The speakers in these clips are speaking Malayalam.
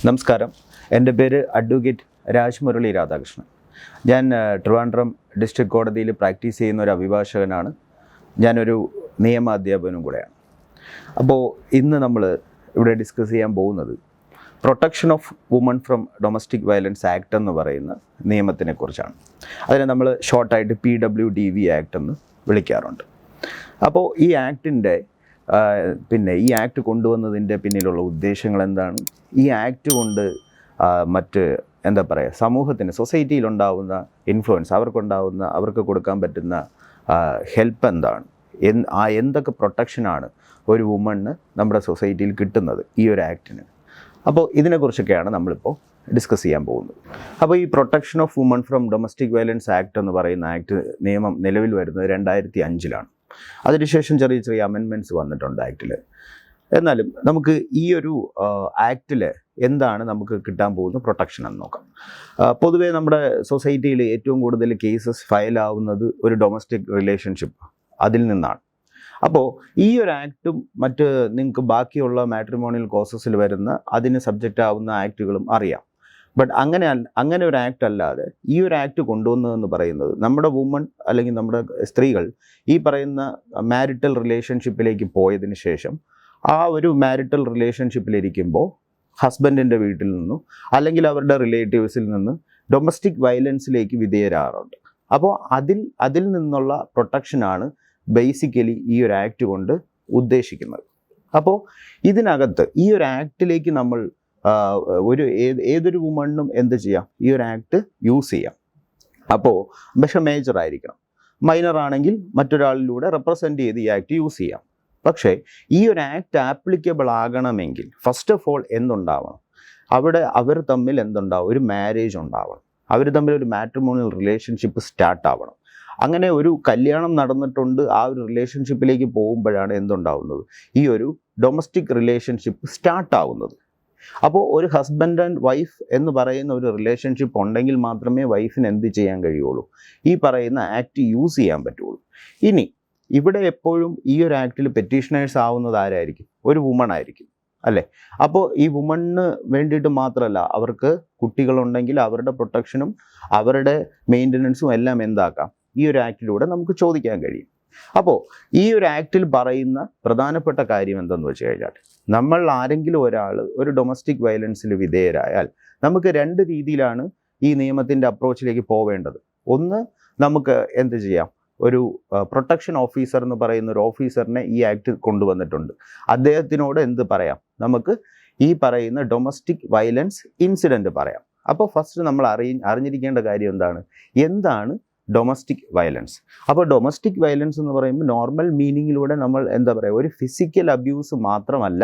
നമസ്കാരം. എൻ്റെ പേര് അഡ്വക്കേറ്റ് രാജ്മുരളി രാധാകൃഷ്ണൻ. ഞാൻ ട്രിവാൻഡ്രം ഡിസ്ട്രിക്ട് കോടതിയിൽ പ്രാക്ടീസ് ചെയ്യുന്ന ഒരു അഭിഭാഷകനാണ്. ഞാനൊരു നിയമാധ്യാപകനും കൂടെയാണ്. അപ്പോൾ ഇന്ന് നമ്മൾ ഇവിടെ ഡിസ്കസ് ചെയ്യാൻ പോകുന്നത് protection of woman from domestic violence act എന്ന് പറയുന്ന നിയമത്തിനെ കുറിച്ചാണ്. അതിനെ നമ്മൾ ഷോർട്ടായിട്ട് PWDV ആക്ട് എന്ന് വിളിക്കാറുണ്ട്. അപ്പോൾ ഈ ആക്ടിൻ്റെ ഈ ആക്ട് കൊണ്ടുവന്നതിൻ്റെ പിന്നിലുള്ള ഉദ്ദേശങ്ങൾ എന്താണ്, ഈ ആക്ട് കൊണ്ട് സമൂഹത്തിന്, സൊസൈറ്റിയിലുണ്ടാവുന്ന ഇൻഫ്ലുവൻസ്, അവർക്ക് കൊടുക്കാൻ പറ്റുന്ന ഹെൽപ്പ് എന്താണ്, എന്തൊക്കെ പ്രൊട്ടക്ഷനാണ് ഒരു വുമണിന് നമ്മുടെ സൊസൈറ്റിയിൽ കിട്ടുന്നത് ഈ ഒരു ആക്ടിന്. അപ്പോൾ ഇതിനെക്കുറിച്ചൊക്കെയാണ് നമ്മളിപ്പോൾ ഡിസ്കസ് ചെയ്യാൻ പോകുന്നത്. അപ്പോൾ ഈ protection of woman from domestic violence act എന്ന് പറയുന്ന നിയമം നിലവിൽ വരുന്നത് 2005 അതിനുശേഷം ചെറിയ അമെൻമെൻറ്റ്സ് വന്നിട്ടുണ്ട് ആക്ടിൽ. എന്നാലും നമുക്ക് ഈ ഒരു ആക്ടിൽ എന്താണ് നമുക്ക് കിട്ടാൻ പോകുന്ന പ്രൊട്ടക്ഷൻ എന്ന് നോക്കാം. പൊതുവേ നമ്മുടെ സൊസൈറ്റിയിൽ ഏറ്റവും കൂടുതൽ കേസസ് ഫയലാവുന്നത് ഒരു ഡൊമസ്റ്റിക് റിലേഷൻഷിപ്പ് അതിൽ നിന്നാണ്. അപ്പോൾ ഈ ഒരു ആക്ടും നിങ്ങൾക്ക് ബാക്കിയുള്ള മാട്രിമോണിയൽ കോസസിൽ വരുന്ന അതിന് സബ്ജക്റ്റ് ആവുന്ന ആക്റ്റുകളും അറിയാം. ബട്ട് അങ്ങനെ ഒരു ആക്ട് അല്ലാതെ ഈ ഒരു ആക്ട് കൊണ്ടുവന്നതെന്ന് പറയുന്നത് നമ്മുടെ വുമൺ അല്ലെങ്കിൽ നമ്മുടെ സ്ത്രീകൾ ഈ പറയുന്ന മാരിറ്റൽ റിലേഷൻഷിപ്പിലേക്ക് പോയതിന് ശേഷം ആ ഒരു മാരിറ്റൽ റിലേഷൻഷിപ്പിലിരിക്കുമ്പോൾ ഹസ്ബൻഡിൻ്റെ വീട്ടിൽ നിന്നും അല്ലെങ്കിൽ അവരുടെ റിലേറ്റീവ്സിൽ നിന്ന് ഡൊമസ്റ്റിക് വയലൻസിലേക്ക് വിധേയരാറുണ്ട്. അപ്പോൾ അതിൽ നിന്നുള്ള പ്രൊട്ടക്ഷനാണ് ബേസിക്കലി ഈ ഒരു ആക്ട് കൊണ്ട് ഉദ്ദേശിക്കുന്നത്. അപ്പോൾ ഇതിനകത്ത് ഈ ഒരു ആക്ടിലേക്ക് നമ്മൾ ഏതൊരു വുമണിനും എന്ത് ചെയ്യാം, ഈ ഒരു ആക്ട് യൂസ് ചെയ്യാം. അപ്പോൾ പക്ഷേ മേജർ ആയിരിക്കണം. മൈനർ ആണെങ്കിൽ മറ്റൊരാളിലൂടെ റെപ്രസെൻറ്റ് ചെയ്ത് ഈ ആക്ട് യൂസ് ചെയ്യാം. പക്ഷേ ഈ ഒരു ആക്ട് ആപ്ലിക്കബിൾ ആകണമെങ്കിൽ ഫസ്റ്റ് ഓഫ് ഓൾ എന്തുണ്ടാവണം, അവർ തമ്മിൽ എന്തുണ്ടാവും, ഒരു മാരേജ് ഉണ്ടാവണം. അവർ തമ്മിൽ ഒരു മാട്രിമോണിയൽ റിലേഷൻഷിപ്പ് സ്റ്റാർട്ട് ആവണം. അങ്ങനെ ഒരു കല്യാണം നടന്നിട്ടുണ്ട്, ആ ഒരു റിലേഷൻഷിപ്പിലേക്ക് പോകുമ്പോഴാണ് എന്തുണ്ടാവുന്നത്, ഈ ഒരു ഡൊമസ്റ്റിക് റിലേഷൻഷിപ്പ് സ്റ്റാർട്ടാവുന്നത്. അപ്പോൾ ഒരു ഹസ്ബൻഡ് ആൻഡ് വൈഫ് എന്ന് പറയുന്ന ഒരു റിലേഷൻഷിപ്പ് ഉണ്ടെങ്കിൽ മാത്രമേ വൈഫിന് എന്ത് ചെയ്യാൻ കഴിയുള്ളൂ, ഈ പറയുന്ന ആക്ട് യൂസ് ചെയ്യാൻ പറ്റുള്ളൂ. ഇനി ഇവിടെ എപ്പോഴും ഈ ഒരു ആക്ടിൽ പെറ്റീഷനേഴ്സ് ആവുന്നത് ആരായിരിക്കും, ഒരു വുമൺ ആയിരിക്കും, അല്ലേ? അപ്പോൾ ഈ വുമണിന് വേണ്ടിയിട്ട് മാത്രമല്ല, അവർക്ക് കുട്ടികളുണ്ടെങ്കിൽ അവരുടെ പ്രൊട്ടക്ഷനും അവരുടെ മെയിൻ്റനൻസും എല്ലാം എന്താക്കാം, ഈ ഒരു ആക്ടിലൂടെ നമുക്ക് ചോദിക്കാൻ കഴിയും. അപ്പോൾ ഈ ഒരു ആക്ടിൽ പറയുന്ന പ്രധാനപ്പെട്ട കാര്യം എന്തെന്ന് വെച്ച് കഴിഞ്ഞാൽ, നമ്മൾ ആരെങ്കിലും ഒരാൾ ഒരു ഡൊമസ്റ്റിക് വയലൻസിൽ വിധേയരായാൽ നമുക്ക് രണ്ട് രീതിയിലാണ് ഈ നിയമത്തിൻ്റെ അപ്രോച്ചിലേക്ക് പോവേണ്ടത്. ഒന്ന്, നമുക്ക് എന്ത് ചെയ്യാം, ഒരു പ്രൊട്ടക്ഷൻ ഓഫീസർ എന്ന് പറയുന്ന ഒരു ഓഫീസറിനെ ഈ ആക്ട് കൊണ്ടുവന്നിട്ടുണ്ട്. അദ്ദേഹത്തിനോട് എന്ത് പറയാം, നമുക്ക് ഈ പറയുന്ന ഡൊമസ്റ്റിക് വയലൻസ് ഇൻസിഡൻറ്റ് പറയാം. അപ്പോൾ ഫസ്റ്റ് നമ്മൾ അറിഞ്ഞിരിക്കേണ്ട കാര്യം എന്താണ് ഡൊമസ്റ്റിക് വയലൻസ്. അപ്പോൾ ഡൊമസ്റ്റിക് വയലൻസ് എന്ന് പറയുമ്പോൾ നോർമൽ മീനിങ്ങിലൂടെ നമ്മൾ ഒരു ഫിസിക്കൽ അബ്യൂസ് മാത്രമല്ല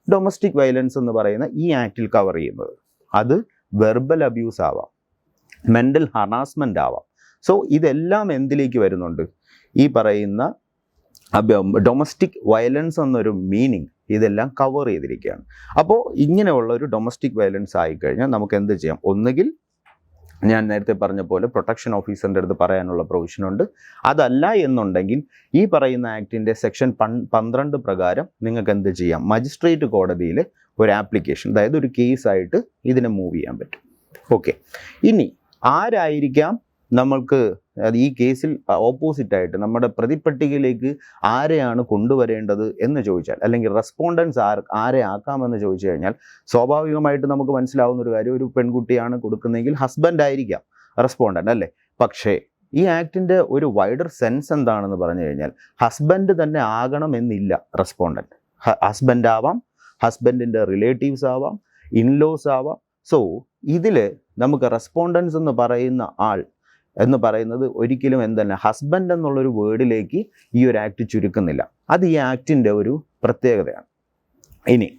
ഡൊമസ്റ്റിക് വയലൻസ് എന്ന് പറയുന്ന ഈ ആക്ടിൽ കവർ ചെയ്യുന്നത്. അത് വെർബൽ അബ്യൂസ് ആവാം, മെൻ്റൽ ഹറാസ്മെൻ്റ് ആവാം. സോ ഇതെല്ലാം എന്തിലേക്ക് വരുന്നുണ്ട്, ഈ പറയുന്ന ഡൊമസ്റ്റിക് വയലൻസ് എന്നൊരു മീനിങ് ഇതെല്ലാം കവർ ചെയ്തിരിക്കുകയാണ്. അപ്പോൾ ഇങ്ങനെയുള്ള ഒരു ഡൊമസ്റ്റിക് വയലൻസ് ആയിക്കഴിഞ്ഞാൽ നമുക്ക് എന്ത് ചെയ്യാം, ഒന്നുകിൽ ഞാൻ നേരത്തെ പറഞ്ഞ പോലെ പ്രൊട്ടക്ഷൻ ഓഫീസറിൻ്റെ അടുത്ത് പറയാനുള്ള പ്രൊവിഷനുണ്ട്. അതല്ല എന്നുണ്ടെങ്കിൽ ഈ പറയുന്ന ആക്ടിൻ്റെ സെക്ഷൻ 12 പ്രകാരം നിങ്ങൾക്ക് എന്ത് ചെയ്യാം, മജിസ്ട്രേറ്റ് കോടതിയിൽ ഒരു ആപ്ലിക്കേഷൻ, അതായത് ഒരു കേസായിട്ട് ഇതിനെ മൂവ് ചെയ്യാൻ പറ്റും. ഓക്കെ, ഇനി ആരായിരിക്കാം നമ്മൾക്ക് ഈ കേസിൽ ഓപ്പോസിറ്റായിട്ട് നമ്മുടെ പ്രതിപട്ടികയിലേക്ക് ആരെയാണ് കൊണ്ടുവരേണ്ടത് എന്ന് ചോദിച്ചാൽ, അല്ലെങ്കിൽ റെസ്പോണ്ടൻസ് ആരെ ആക്കാമെന്ന് ചോദിച്ചു കഴിഞ്ഞാൽ, സ്വാഭാവികമായിട്ട് നമുക്ക് മനസ്സിലാവുന്ന ഒരു കാര്യം, ഒരു പെൺകുട്ടിയാണ് കൊടുക്കുന്നതെങ്കിൽ ഹസ്ബൻഡ് ആയിരിക്കാം റെസ്പോണ്ടൻ്റ്, അല്ലേ? പക്ഷേ ഈ ആക്ടിൻ്റെ ഒരു വൈഡർ സെൻസ് എന്താണെന്ന് പറഞ്ഞു കഴിഞ്ഞാൽ, ഹസ്ബൻഡ് തന്നെ ആകണമെന്നില്ല റെസ്പോണ്ടൻ്റ്. ഹസ്ബൻഡ് ആവാം, ഹസ്ബൻഡിൻ്റെ റിലേറ്റീവ്സ് ആവാം, ഇൻലോസ് ആവാം. സോ ഇതിൽ നമുക്ക് റെസ്പോണ്ടൻസ് എന്ന് പറയുന്ന ആൾ എന്ന് പറയുന്നത് ഒരിക്കലും ഹസ്ബൻഡ് എന്നുള്ളൊരു വേർഡിലേക്ക് ഈ ഒരു ആക്ട് ചുരുക്കുന്നില്ല. അത് ഈ ആക്ടിൻ്റെ ഒരു പ്രത്യേകതയാണ്. ഇനി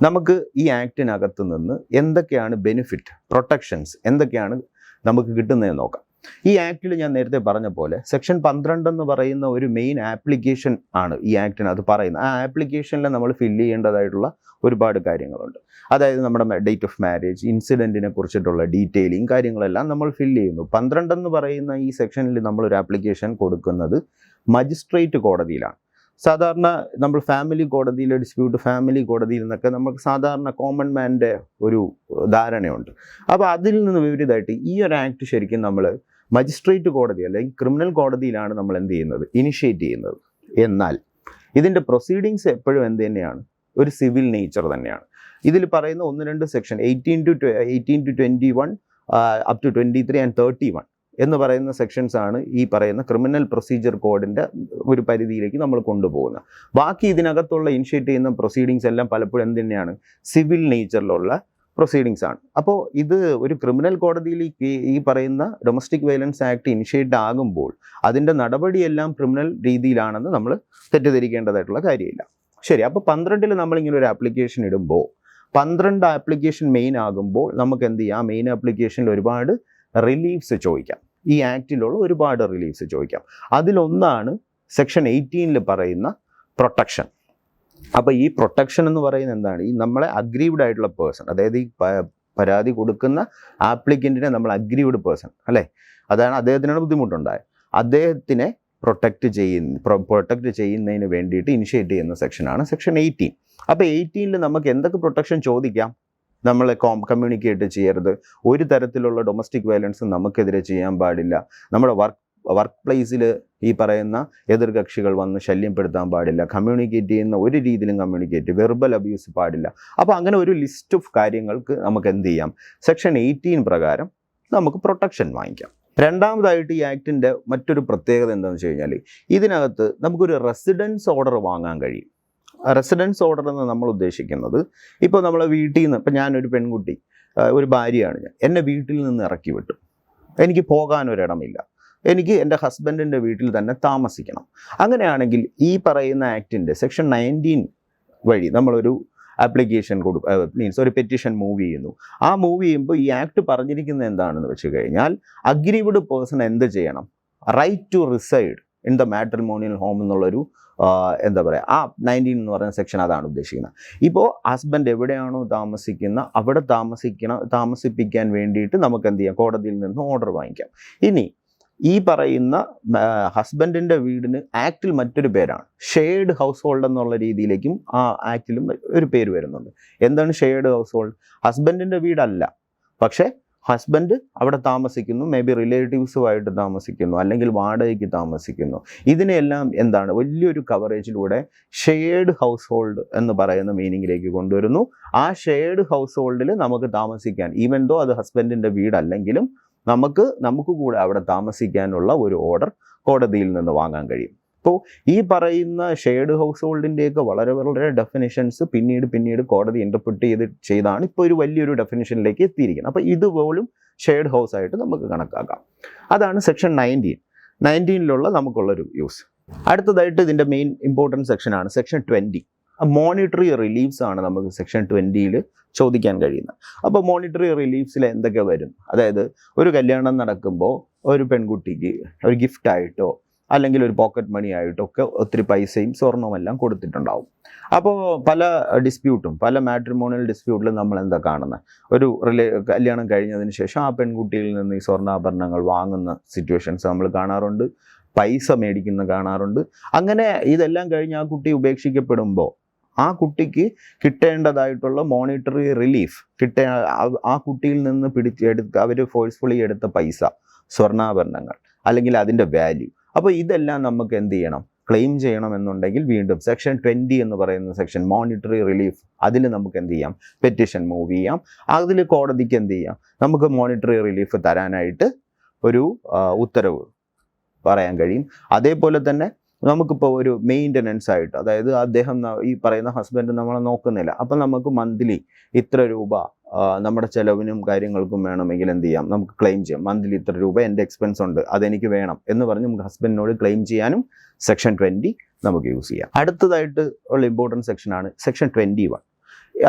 നമുക്ക് ഈ ആക്ടിനകത്ത് നിന്ന് എന്തൊക്കെയാണ് ബെനിഫിറ്റ്, പ്രൊട്ടക്ഷൻസ് എന്തൊക്കെയാണ് നമുക്ക് കിട്ടുന്നതെന്ന് നോക്കാം. ഈ ആക്ടിൽ ഞാൻ നേരത്തെ പറഞ്ഞ പോലെ സെക്ഷൻ 12 എന്ന് പറയുന്ന ഒരു മെയിൻ ആപ്ലിക്കേഷൻ ആണ് ഈ ആക്ടിനകത്ത് പറയുന്നത്. ആ ആപ്ലിക്കേഷനിൽ നമ്മൾ ഫില്ല് ചെയ്യേണ്ടതായിട്ടുള്ള ഒരുപാട് കാര്യങ്ങളുണ്ട്. അതായത് നമ്മുടെ ഡേറ്റ് ഓഫ് മാരേജ്, ഇൻസിഡൻറ്റിനെ കുറിച്ചിട്ടുള്ള ഡീറ്റെയിലിംഗ് കാര്യങ്ങളെല്ലാം നമ്മൾ ഫില്ല് ചെയ്യുന്നു. 12 എന്ന് പറയുന്ന ഈ സെക്ഷനിൽ നമ്മളൊരു ആപ്ലിക്കേഷൻ കൊടുക്കുന്നത് മജിസ്ട്രേറ്റ് കോടതിയിലാണ്. സാധാരണ നമ്മൾ ഫാമിലി കോടതിയിലെ ഡിസ്പ്യൂട്ട് ഫാമിലി കോടതിയിൽ നിന്നൊക്കെ നമുക്ക് സാധാരണ കോമൺ മാൻ്റെ ഒരു ധാരണയുണ്ട്. അപ്പോൾ അതിൽ നിന്ന് വിപരീതമായിട്ട് ഈ ഒരു ആക്ട് ശരിക്കും നമ്മൾ മജിസ്ട്രേറ്റ് കോടതി അല്ലെങ്കിൽ ക്രിമിനൽ കോടതിയിലാണ് നമ്മൾ എന്ത് ചെയ്യുന്നത്, ഇനിഷ്യേറ്റ് ചെയ്യുന്നത്. എന്നാൽ ഇതിൻ്റെ പ്രൊസീഡിങ്സ് എപ്പോഴും എന്ത് തന്നെയാണ്, ഒരു സിവിൽ നേച്ചർ തന്നെയാണ്. ഇതിൽ പറയുന്ന 1-2 section 18 to 21 up to 23 and 31 എന്ന് പറയുന്ന സെക്ഷൻസ് ആണ് ഈ പറയുന്ന ക്രിമിനൽ പ്രൊസീജിയർ കോഡിൻ്റെ ഒരു പരിധിയിലേക്ക് നമ്മൾ കൊണ്ടുപോകുന്നത്. ബാക്കി ഇതിനകത്തുള്ള ഇനിഷ്യേറ്റ് ചെയ്യുന്ന പ്രൊസീഡിങ്സ് എല്ലാം പലപ്പോഴും എന്ത് തന്നെയാണ്, സിവിൽ നേച്ചറിലുള്ള പ്രൊസീഡിങ്സ് ആണ്. അപ്പോൾ ഇത് ഒരു ക്രിമിനൽ കോടതിയിൽ ഈ പറയുന്ന ഡൊമസ്റ്റിക് വയലൻസ് ആക്ട് ഇനിഷ്യേറ്റ് ആകുമ്പോൾ അതിൻ്റെ നടപടിയെല്ലാം ക്രിമിനൽ രീതിയിലാണെന്ന് നമ്മൾ തെറ്റിദ്ധരിക്കേണ്ടതായിട്ടുള്ള കാര്യമില്ല. ശരി, അപ്പോൾ 12 നമ്മളിങ്ങനെ ഒരു ആപ്ലിക്കേഷൻ ഇടുമ്പോൾ 12 ആപ്ലിക്കേഷൻ മെയിൻ ആകുമ്പോൾ നമുക്ക് എന്ത് ചെയ്യാം, മെയിൻ ആപ്ലിക്കേഷനിൽ ഒരുപാട് റിലീഫ്സ് ചോദിക്കാം. ഈ ആക്റ്റിലുള്ള ഒരുപാട് റിലീഫ്സ് ചോദിക്കാം. അതിലൊന്നാണ് സെക്ഷൻ 18 പറയുന്ന പ്രൊട്ടക്ഷൻ. അപ്പോൾ ഈ പ്രൊട്ടക്ഷൻ എന്ന് പറയുന്നത് എന്താണ്, ഈ നമ്മളെ അഗ്രീവ്ഡ് ആയിട്ടുള്ള പേഴ്സൺ, അതായത് ഈ പരാതി കൊടുക്കുന്ന ആപ്ലിക്കൻറ്റിനെ നമ്മൾ അഗ്രീവ്ഡ് പേഴ്സൺ അല്ലേ, അതാണ് അദ്ദേഹത്തിനാണ് ബുദ്ധിമുട്ടുണ്ടായത്, അദ്ദേഹത്തിനെ പ്രൊട്ടക്റ്റ് ചെയ്യുന്നതിന് വേണ്ടിയിട്ട് ഇനിഷ്യേറ്റ് ചെയ്യുന്ന സെക്ഷനാണ് സെക്ഷൻ 18. അപ്പോൾ 18 നമുക്ക് എന്തൊക്കെ പ്രൊട്ടക്ഷൻ ചോദിക്കാം, നമ്മളെ കമ്മ്യൂണിക്കേറ്റ് ചെയ്യരുത്, ഒരു തരത്തിലുള്ള ഡൊമസ്റ്റിക് വയലൻസ് നമുക്കെതിരെ ചെയ്യാൻ പാടില്ല, നമ്മുടെ വർക്ക് പ്ലേസിൽ ഈ പറയുന്ന എതിർകക്ഷികൾ വന്ന് ശല്യപ്പെടുത്താൻ പാടില്ല, കമ്മ്യൂണിക്കേറ്റ് ചെയ്യുന്ന ഒരു രീതിയിലും വെർബൽ അബ്യൂസ് പാടില്ല. അപ്പോൾ അങ്ങനെ ഒരു ലിസ്റ്റ് ഓഫ് കാര്യങ്ങൾക്ക് നമുക്ക് എന്ത് ചെയ്യാം, സെക്ഷൻ 18 പ്രകാരം നമുക്ക് പ്രൊട്ടക്ഷൻ വാങ്ങിക്കാം. രണ്ടാമതായിട്ട് ഈ ആക്ടിൻ്റെ മറ്റൊരു പ്രത്യേകത എന്താണെന്ന് വെച്ച് കഴിഞ്ഞാൽ ഇതിനകത്ത് നമുക്കൊരു റെസിഡൻസ് ഓർഡർ വാങ്ങാൻ കഴിയും. റെസിഡൻസ് ഓർഡർ എന്ന് നമ്മൾ ഉദ്ദേശിക്കുന്നത്, ഇപ്പോൾ നമ്മളെ വീട്ടിൽ നിന്ന്, ഇപ്പം ഞാനൊരു പെൺകുട്ടി, ഒരു ഭാര്യയാണ് ഞാൻ, എന്നെ വീട്ടിൽ നിന്ന് ഇറക്കി വിട്ടു, എനിക്ക് പോകാനൊരിടമില്ല, എനിക്ക് എൻ്റെ ഹസ്ബൻഡിൻ്റെ വീട്ടിൽ തന്നെ താമസിക്കണം. അങ്ങനെയാണെങ്കിൽ ഈ പറയുന്ന ആക്ടിൻ്റെ സെക്ഷൻ 19 വഴി നമ്മളൊരു ആപ്ലിക്കേഷൻ മീൻസ് ഒരു പെറ്റീഷൻ മൂവ് ചെയ്യുന്നു. ആ മൂവ് ചെയ്യുമ്പോൾ ഈ ആക്ട് പറഞ്ഞിരിക്കുന്നത് എന്താണെന്ന് വെച്ച് കഴിഞ്ഞാൽ അഗ്രീവ്ഡ് പേഴ്സൺ എന്ത് ചെയ്യണം, right to reside in the matrimonial home എന്നുള്ളൊരു എന്താ പറയുക, ആ 19 എന്ന് പറയുന്ന സെക്ഷൻ അതാണ് ഉദ്ദേശിക്കുന്നത്. ഇപ്പോൾ ഹസ്ബൻഡ് എവിടെയാണോ അവിടെ താമസിപ്പിക്കാൻ വേണ്ടിയിട്ട് നമുക്ക് എന്ത് ചെയ്യാം, കോടതിയിൽ നിന്ന് ഓർഡർ വാങ്ങിക്കാം. ഇനി ഈ പറയുന്ന ഹസ്ബൻഡിൻ്റെ വീടിന് ആക്റ്റിൽ മറ്റൊരു പേരാണ് ഷെയർഡ് ഹൗസ് ഹോൾഡ് എന്നുള്ള രീതിയിലേക്കും ആ ആക്റ്റിലും ഒരു പേര് വരുന്നുണ്ട്. എന്താണ് ഷെയർഡ് ഹൗസ് ഹോൾഡ്? ഹസ്ബൻഡിൻ്റെ വീടല്ല, പക്ഷേ ഹസ്ബൻഡ് അവിടെ താമസിക്കുന്നു, മേ ബി റിലേറ്റീവ്സുമായിട്ട് താമസിക്കുന്നു, അല്ലെങ്കിൽ വാടകയ്ക്ക് താമസിക്കുന്നു. ഇതിനെല്ലാം എന്താണ്, വലിയൊരു കവറേജിലൂടെ ഷെയർഡ് ഹൗസ് ഹോൾഡ് എന്ന് പറയുന്ന മീനിങ്ങിലേക്ക് കൊണ്ടുവരുന്നു. ആ ഷെയർഡ് ഹൗസ് ഹോൾഡിൽ നമുക്ക് താമസിക്കാൻ, ഈവൻ ദോ അത് ഹസ്ബൻഡിൻ്റെ വീടല്ലെങ്കിലും നമുക്ക് കൂടെ അവിടെ താമസിക്കാനുള്ള ഒരു ഓർഡർ കോടതിയിൽ നിന്ന് വാങ്ങാൻ കഴിയും. അപ്പോൾ ഈ പറയുന്ന ഷെയർഡ് ഹൗസ് ഹോൾഡിൻ്റെയൊക്കെ വളരെ വളരെ ഡെഫിനിഷൻസ് പിന്നീട് കോടതി ഇൻ്റർപ്രിറ്റ് ചെയ്താണ് ഇപ്പോൾ ഒരു വലിയൊരു ഡെഫിനിഷനിലേക്ക് എത്തിയിരിക്കുന്നത്. അപ്പോൾ ഇതുപോലും ഷെയർഡ് ഹൗസ് ആയിട്ട് നമുക്ക് കണക്കാക്കാം. അതാണ് സെക്ഷൻ 19 നമുക്കുള്ളൊരു യൂസ്. അടുത്തതായിട്ട് ഇതിൻ്റെ മെയിൻ ഇമ്പോർട്ടൻറ്റ് സെക്ഷനാണ് സെക്ഷൻ 20. മോണിറ്ററി റിലീഫ്സ് ആണ് നമുക്ക് സെക്ഷൻ 20 ചോദിക്കാൻ കഴിയുന്നത്. അപ്പോൾ മോണിറ്ററി റിലീഫ്സിൽ എന്തൊക്കെ വരും, അതായത് ഒരു കല്യാണം നടക്കുമ്പോൾ ഒരു പെൺകുട്ടിക്ക് ഒരു ഗിഫ്റ്റായിട്ടോ അല്ലെങ്കിൽ ഒരു പോക്കറ്റ് മണി ആയിട്ടോ ഒക്കെ ഒത്തിരി പൈസയും സ്വർണവും എല്ലാം കൊടുത്തിട്ടുണ്ടാവും. അപ്പോൾ പല മാട്രിമോണിയൽ ഡിസ്പ്യൂട്ടിലും നമ്മൾ എന്താ കാണുന്നത്, ഒരു കല്യാണം കഴിഞ്ഞതിന് ശേഷം ആ പെൺകുട്ടിയിൽ നിന്ന് ഈ സ്വർണ്ണാഭരണങ്ങൾ വാങ്ങുന്ന സിറ്റുവേഷൻസ് നമ്മൾ കാണാറുണ്ട്, പൈസ മേടിക്കുന്ന കാണാറുണ്ട്. അങ്ങനെ ഇതെല്ലാം കഴിഞ്ഞ് ആ കുട്ടി ഉപേക്ഷിക്കപ്പെടുമ്പോൾ ആ കുട്ടിക്ക് കിട്ടേണ്ടതായിട്ടുള്ള മോണിറ്ററി റിലീഫ് ആ കുട്ടിയിൽ നിന്ന് അവർ ഫോഴ്സ്ഫുള്ളി എടുത്ത പൈസ, സ്വർണ്ണാഭരണങ്ങൾ അല്ലെങ്കിൽ അതിൻ്റെ വാല്യൂ, അപ്പോൾ ഇതെല്ലാം നമുക്ക് എന്ത് ചെയ്യണം, ക്ലെയിം ചെയ്യണമെന്നുണ്ടെങ്കിൽ വീണ്ടും സെക്ഷൻ 20 എന്ന് പറയുന്ന സെക്ഷൻ മോണിറ്ററി റിലീഫ്, അതിൽ നമുക്ക് എന്ത് ചെയ്യാം, പെറ്റീഷൻ മൂവ് ചെയ്യാം. അതിൽ കോടതിക്ക് എന്ത് ചെയ്യാം, നമുക്ക് മോണിറ്ററി റിലീഫ് തരാനായിട്ട് ഒരു ഉത്തരവ് പറയാൻ കഴിയും. അതേപോലെ തന്നെ നമുക്കിപ്പോൾ ഒരു മെയിൻ്റനൻസ് ആയിട്ട്, അതായത് അദ്ദേഹം ഈ പറയുന്ന ഹസ്ബൻഡ് നമ്മളെ നോക്കുന്നില്ല, അപ്പം നമുക്ക് മന്ത്ലി ഇത്ര രൂപ നമ്മുടെ ചിലവിനും കാര്യങ്ങൾക്കും വേണമെങ്കിൽ എന്ത് ചെയ്യാം, നമുക്ക് ക്ലെയിം ചെയ്യാം. മന്ത്ലി ഇത്ര രൂപ എൻ്റെ എക്സ്പെൻസ് ഉണ്ട്, അതെനിക്ക് വേണം എന്ന് പറഞ്ഞ് നമുക്ക് ഹസ്ബൻഡിനോട് ക്ലെയിം ചെയ്യാനും സെക്ഷൻ 20 നമുക്ക് യൂസ് ചെയ്യാം. അടുത്തതായിട്ട് ഉള്ള ഇമ്പോർട്ടൻറ്റ് സെക്ഷനാണ് സെക്ഷൻ 21.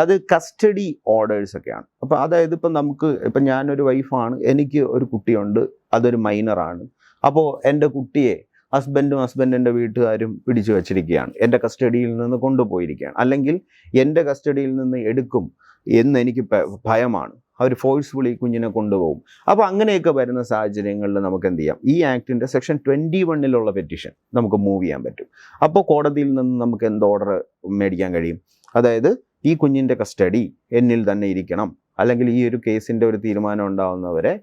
അത് കസ്റ്റഡി ഓർഡേഴ്സ് ഒക്കെയാണ്. അപ്പോൾ അതായത് ഇപ്പം ഞാനൊരു വൈഫാണ്, എനിക്ക് ഒരു കുട്ടിയുണ്ട്, അതൊരു മൈനറാണ്. അപ്പോൾ എൻ്റെ കുട്ടിയെ ഹസ്ബൻഡിൻ്റെ വീട്ടുകാരും പിടിച്ചു വച്ചിരിക്കുകയാണ്, എൻ്റെ കസ്റ്റഡിയിൽ നിന്ന് കൊണ്ടുപോയിരിക്കുകയാണ്, അല്ലെങ്കിൽ എൻ്റെ കസ്റ്റഡിയിൽ നിന്ന് എടുക്കും, എന്നെനിക്ക് ഭയമാണ്, അവർ ഫോഴ്സ്ഫുള്ളി കുഞ്ഞിനെ കൊണ്ടുപോകും. അപ്പോൾ അങ്ങനെയൊക്കെ വരുന്ന സാഹചര്യങ്ങളിൽ നമുക്ക് എന്ത് ചെയ്യാം, ഈ ആക്ടിൻ്റെ സെക്ഷൻ 21 പെറ്റീഷൻ നമുക്ക് മൂവ് ചെയ്യാൻ പറ്റും. അപ്പോൾ കോടതിയിൽ നിന്ന് നമുക്ക് എന്ത് ഓർഡർ മേടിക്കാൻ കഴിയും? അതായത് ഈ കുഞ്ഞിൻ്റെ കസ്റ്റഡി എന്നിൽ തന്നെ ഇരിക്കണം, അല്ലെങ്കിൽ ഈ ഒരു കേസിൻ്റെ ഒരു തീരുമാനം ഉണ്ടാകുന്നവരെ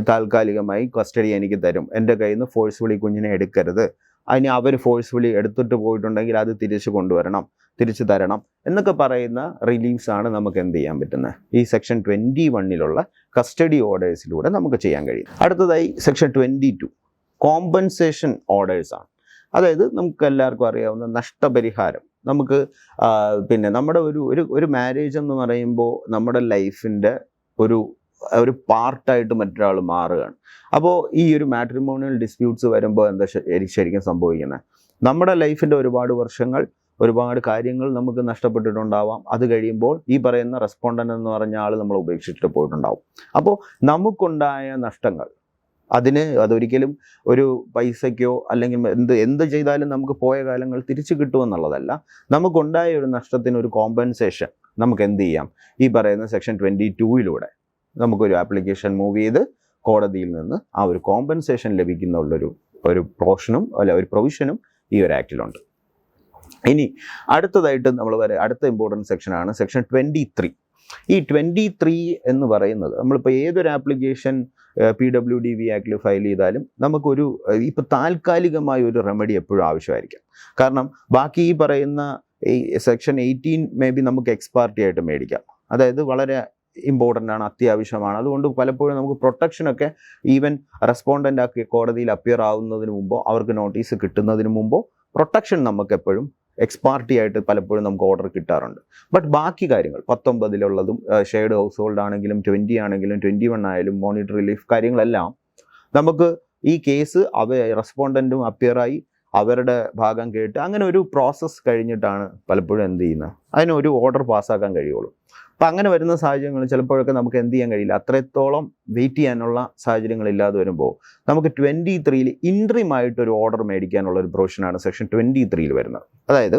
താൽക്കാലികമായി കസ്റ്റഡി എനിക്ക് തരും, എൻ്റെ കയ്യിൽ നിന്ന് ഫോഴ്സ്ഫുള്ളി കുഞ്ഞിനെ എടുക്കരുത്, അതിന് അവർ ഫോഴ്സ്ഫുള്ളി എടുത്തിട്ട് പോയിട്ടുണ്ടെങ്കിൽ അത് തിരിച്ചു തരണം എന്നൊക്കെ പറയുന്ന റിലീഫ്സാണ് നമുക്ക് എന്ത് ചെയ്യാൻ പറ്റുന്നത് ഈ സെക്ഷൻ 21 കസ്റ്റഡി ഓർഡേഴ്സിലൂടെ നമുക്ക് ചെയ്യാൻ കഴിയും. അടുത്തതായി സെക്ഷൻ 22 കോമ്പൻസേഷൻ ഓർഡേഴ്സാണ്. അതായത് നമുക്ക് എല്ലാവർക്കും അറിയാവുന്ന നഷ്ടപരിഹാരം. നമുക്ക് പിന്നെ നമ്മുടെ ഒരു മാരേജ് എന്ന് പറയുമ്പോൾ നമ്മുടെ ലൈഫിൻ്റെ ഒരു പാർട്ടായിട്ട് മറ്റൊരാൾ മാറുകയാണ്. അപ്പോൾ ഈ ഒരു മാട്രിമോണിയൽ ഡിസ്പ്യൂട്ട്സ് വരുമ്പോൾ എന്താ ശരിക്കും സംഭവിക്കുന്നത്, നമ്മുടെ ലൈഫിൻ്റെ ഒരുപാട് വർഷങ്ങൾ, ഒരുപാട് കാര്യങ്ങൾ നമുക്ക് നഷ്ടപ്പെട്ടിട്ടുണ്ടാവാം. അത് കഴിയുമ്പോൾ ഈ പറയുന്ന റെസ്പോണ്ടൻ്റ് എന്ന് പറഞ്ഞ ആൾ നമ്മൾ ഉപേക്ഷിച്ചിട്ട് പോയിട്ടുണ്ടാവും. അപ്പോൾ നമുക്കുണ്ടായ നഷ്ടങ്ങൾ അതൊരിക്കലും ഒരു പൈസയ്ക്കോ അല്ലെങ്കിൽ എന്ത് ചെയ്താലും നമുക്ക് പോയ കാലങ്ങൾ തിരിച്ചു കിട്ടുമെന്നുള്ളതല്ല. നമുക്കുണ്ടായ ഒരു നഷ്ടത്തിന് ഒരു കോമ്പൻസേഷൻ നമുക്ക് എന്ത് ചെയ്യാം, ഈ പറയുന്ന സെക്ഷൻ 22 നമുക്കൊരു ആപ്ലിക്കേഷൻ മൂവ് ചെയ്ത് കോടതിയിൽ നിന്ന് ആ ഒരു കോമ്പൻസേഷൻ ലഭിക്കുന്നുള്ളൊരു പോർഷനും ഒരു പ്രൊവിഷനും ഈ ഒരു ആക്റ്റിലുണ്ട്. ഇനി അടുത്തതായിട്ട് അടുത്ത ഇമ്പോർട്ടൻറ്റ് സെക്ഷനാണ് സെക്ഷൻ 23. ഈ 23 എന്ന് പറയുന്നത് നമ്മളിപ്പോൾ ഏതൊരു ആപ്ലിക്കേഷൻ PWDV ആക്ടിൽ ഫയൽ ചെയ്താലും നമുക്കൊരു ഇപ്പോൾ താൽക്കാലികമായ ഒരു റെമഡി എപ്പോഴും ആവശ്യമായിരിക്കും. കാരണം ബാക്കി ഈ പറയുന്ന ഈ സെക്ഷൻ 18 മേ ബി നമുക്ക് എക്സ്പാർട്ടി ആയിട്ട് മേടിക്കാം. അതായത് വളരെ ഇമ്പോർട്ടൻ്റ് ആണ്, അത്യാവശ്യമാണ്. അതുകൊണ്ട് പലപ്പോഴും നമുക്ക് പ്രൊട്ടക്ഷനൊക്കെ ഈവൻ റെസ്പോണ്ടൻ്റ് ആക്കി കോടതിയിൽ അപ്പിയർ ആവുന്നതിന് മുമ്പോ അവർക്ക് നോട്ടീസ് കിട്ടുന്നതിന് മുമ്പോ പ്രൊട്ടക്ഷൻ നമുക്ക് എപ്പോഴും എക്സ്പാർട്ടി ആയിട്ട് പലപ്പോഴും നമുക്ക് ഓർഡർ കിട്ടാറുണ്ട്. ബട്ട് ബാക്കി കാര്യങ്ങൾ 19 ഷെയർഡ് ഹൗസ് ഹോൾഡ് ആണെങ്കിലും 20 ആണെങ്കിലും 21 ആയാലും മോണിറ്ററി റിലീഫ് കാര്യങ്ങളെല്ലാം നമുക്ക് ഈ കേസ് റെസ്പോണ്ടൻറ്റും അപ്പിയറായി അവരുടെ ഭാഗം കേട്ട് അങ്ങനെ ഒരു പ്രോസസ്സ് കഴിഞ്ഞിട്ടാണ് പലപ്പോഴും എന്ത് ചെയ്യുന്നത് അതിനൊരു ഓർഡർ പാസ്സാക്കാൻ കഴിയുള്ളൂ. അപ്പം അങ്ങനെ വരുന്ന സാഹചര്യങ്ങൾ ചിലപ്പോഴൊക്കെ നമുക്ക് എന്ത് ചെയ്യാൻ കഴിയില്ല, അത്രത്തോളം വെയിറ്റ് ചെയ്യാനുള്ള സാഹചര്യങ്ങളില്ലാതെ വരുമ്പോൾ നമുക്ക് 23 ഇൻട്രീമായിട്ടൊരു ഓർഡർ മേടിക്കാനുള്ള ഒരു പ്രൊവിഷനാണ് സെക്ഷൻ 23 വരുന്നത്. അതായത്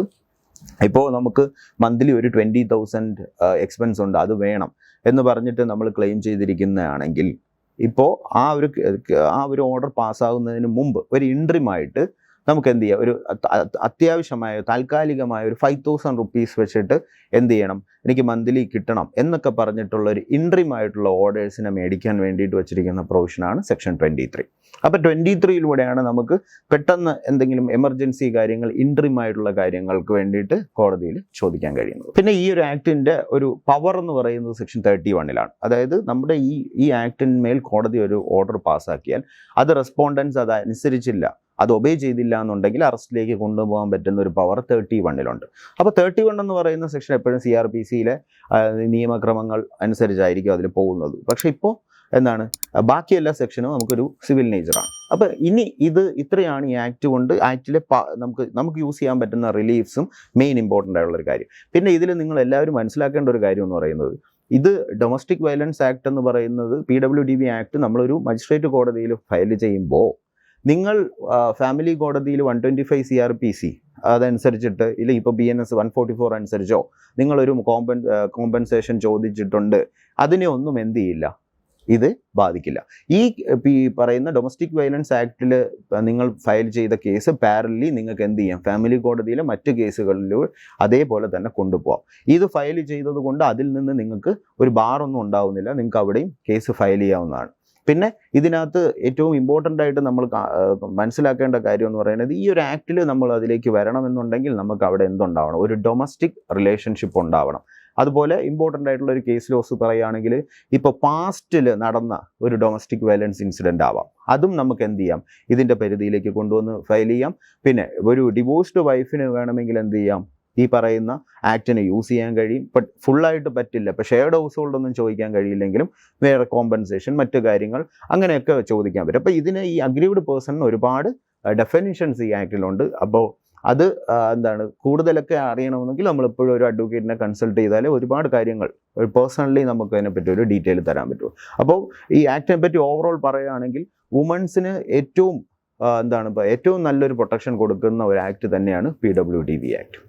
ഇപ്പോൾ നമുക്ക് മന്ത്ലി ഒരു 20,000 എക്സ്പെൻസ് ഉണ്ട്, അത് വേണം എന്ന് പറഞ്ഞിട്ട് നമ്മൾ ക്ലെയിം ചെയ്തിരിക്കുന്നതാണെങ്കിൽ ഇപ്പോൾ ആ ഒരു ഓർഡർ പാസ്സാകുന്നതിന് മുമ്പ് ഒരു ഇൻട്രീമായിട്ട് നമുക്ക് എന്ത് ചെയ്യാം, ഒരു അത്യാവശ്യമായ താൽക്കാലികമായ ഒരു 5,000 റുപ്പീസ് വെച്ചിട്ട് എന്ത് ചെയ്യണം, എനിക്ക് മന്ത്ലി കിട്ടണം എന്നൊക്കെ പറഞ്ഞിട്ടുള്ള ഒരു ഇൻട്രീമായിട്ടുള്ള ഓർഡേഴ്സിനെ മേടിക്കാൻ വേണ്ടിയിട്ട് വെച്ചിരിക്കുന്ന പ്രൊവിഷനാണ് സെക്ഷൻ 23. അപ്പോൾ 23 നമുക്ക് പെട്ടെന്ന് എന്തെങ്കിലും എമർജൻസി കാര്യങ്ങൾ ഇൻട്രീമായിട്ടുള്ള കാര്യങ്ങൾക്ക് വേണ്ടിയിട്ട് കോടതിയിൽ ചോദിക്കാൻ കഴിയുന്നത്. പിന്നെ ഈ ഒരു ആക്ടിൻ്റെ ഒരു പവർ എന്ന് പറയുന്നത് സെക്ഷൻ 31 അതായത് നമ്മുടെ ഈ ആക്ടിന്മേൽ കോടതി ഒരു ഓർഡർ പാസ്സാക്കിയാൽ അത് റെസ്പോണ്ടൻസ് അതനുസരിച്ചില്ല, അത് ഒബേ ചെയ്തില്ല എന്നുണ്ടെങ്കിൽ അറസ്റ്റിലേക്ക് കൊണ്ടുപോകാൻ പറ്റുന്ന ഒരു പവർ 31 അപ്പോൾ 31 എന്ന് പറയുന്ന സെക്ഷൻ എപ്പോഴും CRPCയിലെ നിയമക്രമങ്ങൾ അനുസരിച്ചായിരിക്കും അതിൽ പോകുന്നത്. പക്ഷേ ഇപ്പോൾ എന്താണ്, ബാക്കി എല്ലാ സെക്ഷനും നമുക്കൊരു സിവിൽ നേച്ചറാണ്. അപ്പോൾ ഇനി ഇത്രയാണ് ഈ ആക്ട് കൊണ്ട് ആക്ടിലെ നമുക്ക് യൂസ് ചെയ്യാൻ പറ്റുന്ന റിലീഫ്സും മെയിൻ ഇമ്പോർട്ടൻ്റ് ആയിട്ടുള്ളൊരു കാര്യം. പിന്നെ ഇതിൽ നിങ്ങൾ എല്ലാവരും മനസ്സിലാക്കേണ്ട ഒരു കാര്യം എന്ന് പറയുന്നത്, ഇത് ഡൊമസ്റ്റിക് വയലൻസ് ആക്ട് എന്ന് പറയുന്നത് PWDV ആക്ട് നമ്മളൊരു മജിസ്ട്രേറ്റ് കോടതിയിൽ ഫയൽ ചെയ്യുമ്പോൾ നിങ്ങൾ ഫാമിലി കോടതിയിൽ 125 CRPC അതനുസരിച്ചിട്ട് ഇല്ല ഇപ്പോൾ BNS 144 അനുസരിച്ചോ നിങ്ങളൊരു കോമ്പൻസേഷൻ ചോദിച്ചിട്ടുണ്ട്, അതിനെ ഒന്നും എന്ത് ചെയ്യില്ല, ഇത് ബാധിക്കില്ല. ഈ പറയുന്ന ഡൊമസ്റ്റിക് വയലൻസ് ആക്ടിൽ നിങ്ങൾ ഫയൽ ചെയ്ത കേസ് പാരലി നിങ്ങൾക്ക് എന്ത് ചെയ്യാം, ഫാമിലി കോടതിയിലെ മറ്റ് കേസുകളിലും അതേപോലെ തന്നെ കൊണ്ടുപോകാം. ഇത് ഫയൽ ചെയ്തത് കൊണ്ട് അതിൽ നിന്ന് നിങ്ങൾക്ക് ഒരു ബാറൊന്നും ഉണ്ടാവുന്നില്ല, നിങ്ങൾക്ക് അവിടെയും കേസ് ഫയൽ ചെയ്യാവുന്നതാണ്. പിന്നെ ഇതിനകത്ത് ഏറ്റവും ഇമ്പോർട്ടൻ്റ് ആയിട്ട് നമ്മൾ മനസ്സിലാക്കേണ്ട കാര്യം എന്ന് പറയുന്നത്, ഈ ഒരു ആക്ടിൽ നമ്മൾ അതിലേക്ക് വരണമെന്നുണ്ടെങ്കിൽ നമുക്ക് അവിടെ എന്തുണ്ടാവണം, ഒരു ഡൊമസ്റ്റിക് റിലേഷൻഷിപ്പ് ഉണ്ടാവണം. അതുപോലെ ഇമ്പോർട്ടൻ്റ് ആയിട്ടുള്ള ഒരു കേസ് ലോസ് പറയുകയാണെങ്കിൽ ഇപ്പോൾ പാസ്റ്റിൽ നടന്ന ഒരു ഡൊമസ്റ്റിക് വയലൻസ് ഇൻസിഡൻ്റ് ആവാം, അതും നമുക്ക് എന്ത് ചെയ്യാം, ഇതിൻ്റെ പരിധിയിലേക്ക് കൊണ്ടുവന്ന് ഫയൽ ചെയ്യാം. പിന്നെ ഒരു ഡിവോഴ്സ്ഡ് വൈഫിന് വേണമെങ്കിൽ എന്ത് ചെയ്യാം, ഈ പറയുന്ന ആക്ടിനെ യൂസ് ചെയ്യാൻ കഴിയും. ബട്ട് ഫുള്ളായിട്ട് പറ്റില്ല. ഇപ്പോൾ ഷെയർഡ് ഹൗസ് ഹോൾഡ് ഒന്നും ചോദിക്കാൻ കഴിയില്ലെങ്കിലും വേറെ കോമ്പൻസേഷൻ മറ്റു കാര്യങ്ങൾ അങ്ങനെയൊക്കെ ചോദിക്കാൻ പറ്റും. അപ്പോൾ ഇതിന് ഈ അഗ്രീവ്ഡ് പേഴ്സണിന് ഒരുപാട് ഡെഫിനിഷൻസ് ഈ ആക്ടിലുണ്ട്. അപ്പോൾ അത് കൂടുതലൊക്കെ അറിയണമെന്നെങ്കിൽ നമ്മളെപ്പോഴും ഒരു അഡ്വക്കേറ്റിനെ കൺസൾട്ട് ചെയ്താലേ ഒരുപാട് കാര്യങ്ങൾ പേഴ്സണലി നമുക്ക് അതിനെപ്പറ്റി ഒരു ഡീറ്റെയിൽ തരാൻ പറ്റുമോ. അപ്പോൾ ഈ ആക്ടിനെ പറ്റി ഓവറോൾ പറയുകയാണെങ്കിൽ വുമൻസിന് ഏറ്റവും ഏറ്റവും നല്ലൊരു പ്രൊട്ടക്ഷൻ കൊടുക്കുന്ന ഒരു ആക്ട് തന്നെയാണ് PWDV ആക്ട്.